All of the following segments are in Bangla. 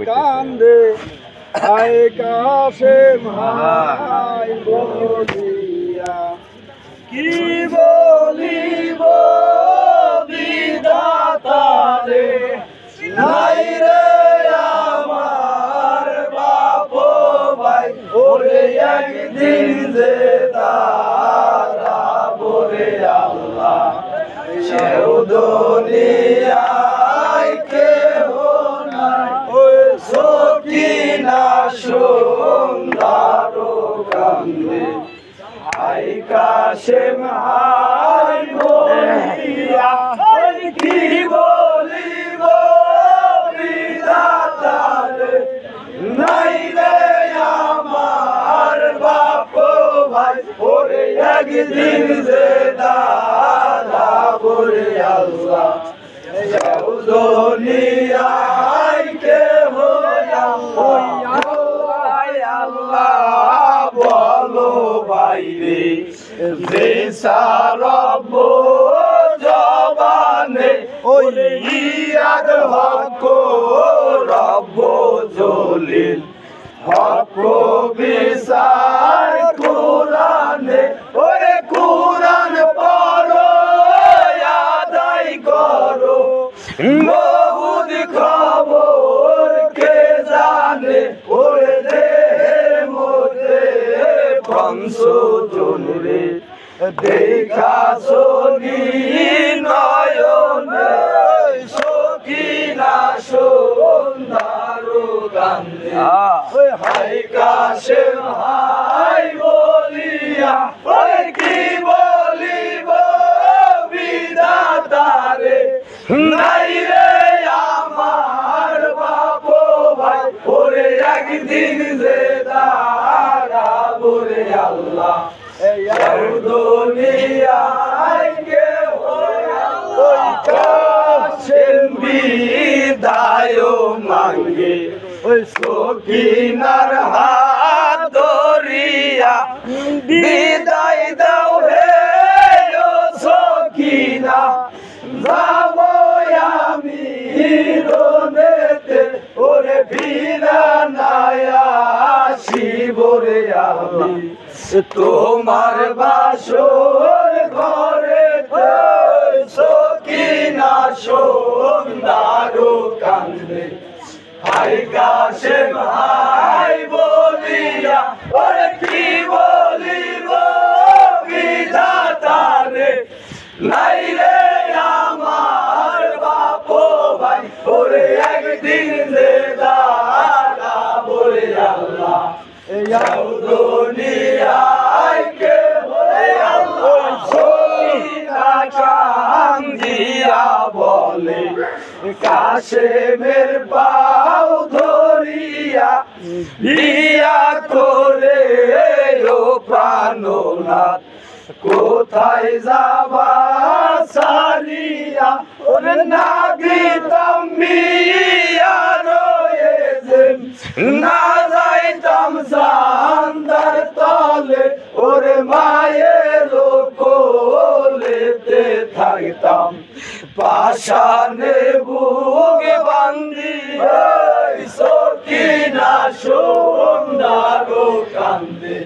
কান্দে আয় কাশে ভাই বলিয়া কি বলিব বিধাতারে নাই রে আমার বাপ ভাই ওরে একদিন যে দাঁড়াবো রে আল্লাহ সেও দুনিয়ায় কেহ নাই ওই সকিনা সুন্দর কান্দে আই কাশেম হাই বলিয়া ওই কি বলিব বিধাতারে নাই রে আমার বাপ ভাই ওরে একদিন যে দাঁড়াবো রে আল্লাহ দুনিয়ায় কেহ আল্লাহ বলো বাইরে যে সারব জবানে ওই ইয়াদ হক রব জলিল হক বিচার কোরআনে ওরে কোরআন পড়ো আদায় করো বহুত খবর কে জানে ওরে দেহের মধ্যে পঞ্চজন রে দেখা শনি নয়নে সখিনা সুন্দর কান্দে হাই কাশেম হাই বলিয়া ওই কি বলিব বিধাতারে নাই রে আমার বাপ ভাই ওরে একদিন যে দাঁড়াবো রে আল্লাহ দুনিয়ায় কেহ ওই কাশেম বিদায় মাঙ্গে ওই সখিনার হাত ধরিয়া বিদায় দাও হে ও সখিনা যাব আমি রোনেতে ওরে ফিরা নাই আসিব রে আমি তোমার বাসর ঘরে সখিনা সুন্দর কান্দে হাই কাশেম হাই বলিয়া ওরে কি বলিব বিধাতারে নাই রে আমার বাপ ভাই ওরে একদিন যে দাঁড়াবো রে আল্লাহ দুনিয়ায় কেহ আল্লাহ সখিনা কান্দিয়া বলে কাশেমের পাও ধরিয়া বিয়া করে ও প্রাণনাথ কোথায় যাবা সারিয়া ওরে নাগিতাম মিয়া রয়েছে না যাইতাম জান্দার তলে ওরে মায়ের কোলেতে থাকতাম পাশানে বুক বান্দি সখিনা সুন্দর কান্দে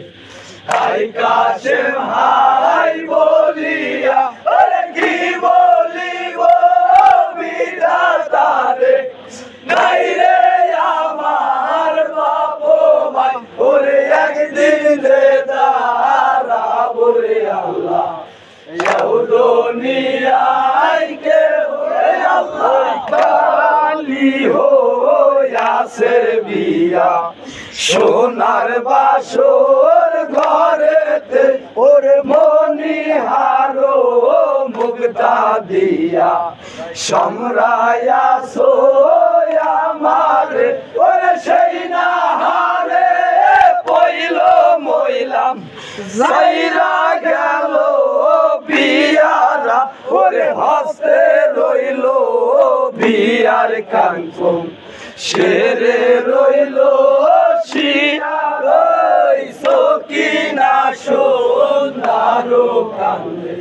হাই কাশেম হাই বলিয়া ওরে কি বলিব বিধাতারে নাই রে আমার বাপ ভাই ওরে একদিন যে দাঁড়াবো রে আল্লাহ দুনিয়ায় কেহ আল্লাহ কালি হইয়াছে বিয়া সোনার বাসর ঘরেতে ওরে মনিহারো মুক্তা দিয়া সমরায়া আমারে ওরে সেই না হারে পইল মইলাম যাইরা গেল বিয়ারা ওরে হস্তে রইল বিয়ার কাঞ্চন শেরে রইল শিয়ার সখিনা সুন্দর কান্দে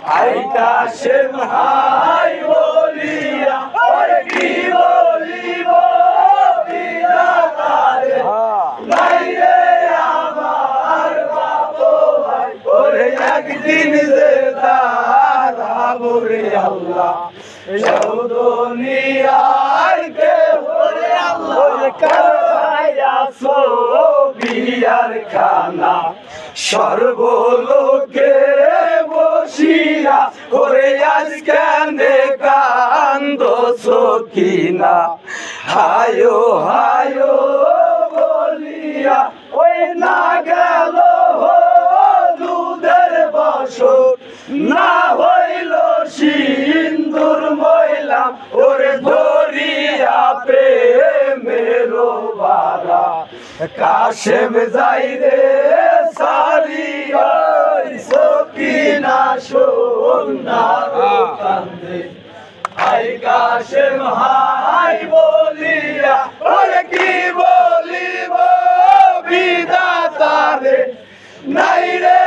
হাই কাশেম হাই বলিয়া ওরে কি বলিব বিয়ার খানা সর্বলোকে বসিয়া করে আজ কেনে কান্দ সখিনা হায়ো হায়ো বলিয়া ওই না গেল দুধের বছর না হইল সিন্দুর ময়লা ওরে ধরিয়া প্রেমের বারা কাশেম যাই রে সারিয়া সকিনা সোনার কান্দে হাই কাশেম হাই বলিয়া ওরে কি বলিব বিধাতারে নাই রে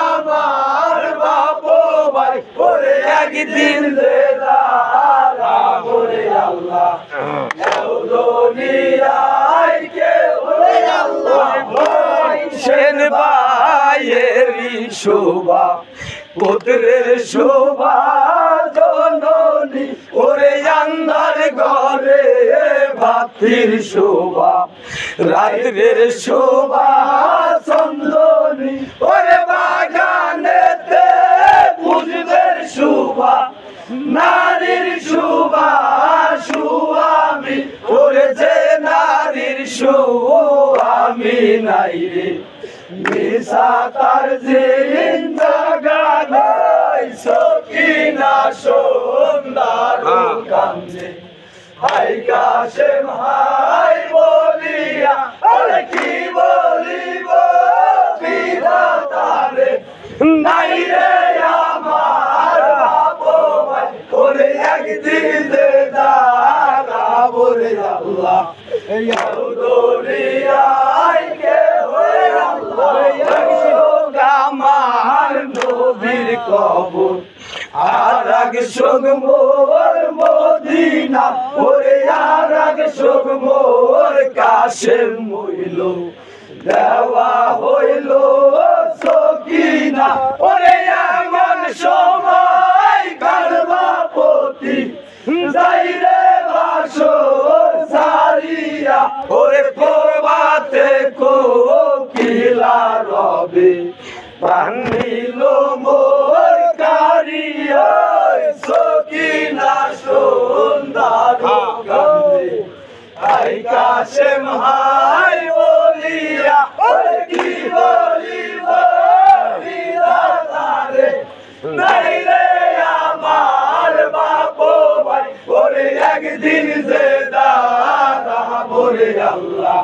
আমার বাপ ভাই ওরে একদিন রে দাঁড়া ওরে আল্লাহ দুনিয়ায় কে ওরে আল্লাহ সেন ভাইয়েরই শোভা পুত্রের শোভা জননী ওরে আন্ধার ঘরে ভাতির শোভা রাত্রের শোভা চন্দনী ওরে বাগানেতে পুষ্পের শোভা নারীর শোভা সুয়ামী ওরে যে নারীর সুয়ামী নাই রে মিশা তার জিন্দাগান সকিনা সুন্দর কান্দে হাই কাশেম হাই বলিয়া আরে কি বলিব বিধাতারে নাই রে আমার বাপ ভাই ওরে একদিন দাঁড়া বলে আল্লাহ দুনিয়ায় কে ওরে আল্লাহ আমার নবীর কবর আর আগ সঙ্গ মোর মদিনা ওরে আর আগ সঙ্গ মোর কাশেম হইল দেওয়া হইল সকিনা ওরে এমন সময় গর্ভবতী যাই রে বাসর সারিয়া ওরে প্রভাতে কোকিলা রবে প্রাণ নিল মোর কারিয়া সকিনা সুন্দর কান্দে হাই কাশেম হাই বলিয়া ওরে কি বলিব বিধাতারে নাই রে আমার বাপ ভাই ওরে একদিন যে দাঁড়া বলে আল্লাহ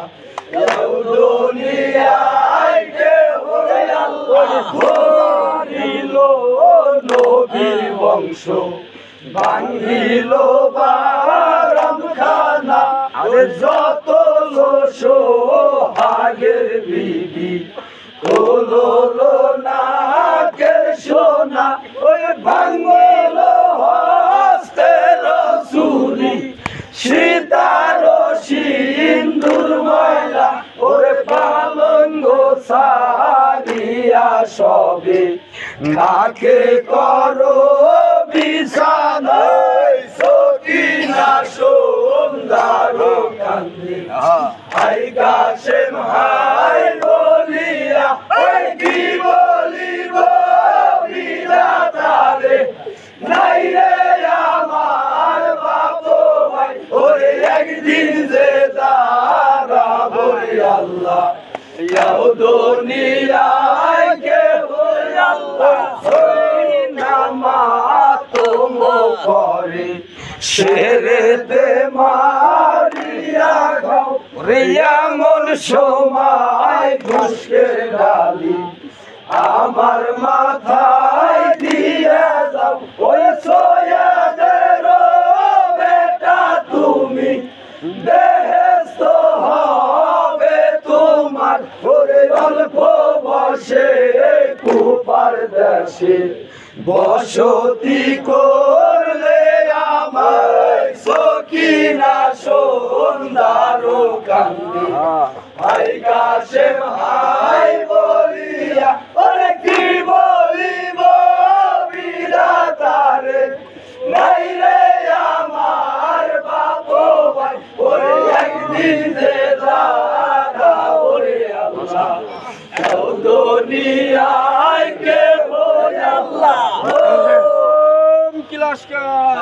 দুনিয়ায় কে ওরে আল্লাহ ধরিল নবীর বংশ ভাঙিল বারাম খানা যত সোহাগের বিবি হলো নাকের সোনা ওই ভাঙিল হস্তের চুরি সীতার সিন্দুর ময়লা ওরে পালঙ্গ সারিয়া সবে নাকে করো বিছানা সকিনা সুন্দর কান্দে হাই কাশেম হাই বলিয়া ওই কি বলিব বিধাতারে নাই রে আমার বাপ ভাই ওরে একদিন যে দাঁড়া বলে আল্লাহ দুনিয়ায় কে ওরে আল্লাহ নামা তোম করে শেরেতে মারিয়া গাও রে এমন সময় ঘুষকে ডালি আমার মাথায় দিয়ে যাও ওই সৈয়দের বেটা তুমি বেহেশত হবে তোমার ওরে অল্প বসে কুপার দেশে বসতি করলে আমার সকিনা সুন্দর কান্দে হাই কাশেম হাই বলিয়া ওরে কি বলিব বিধাতারে নাই রে আমার বাপ ভাই ওরে একদিন যে দাঁড়া ওরে আল্লাহ দুনিয়ায় কে আল্লাহ। কি লস্কর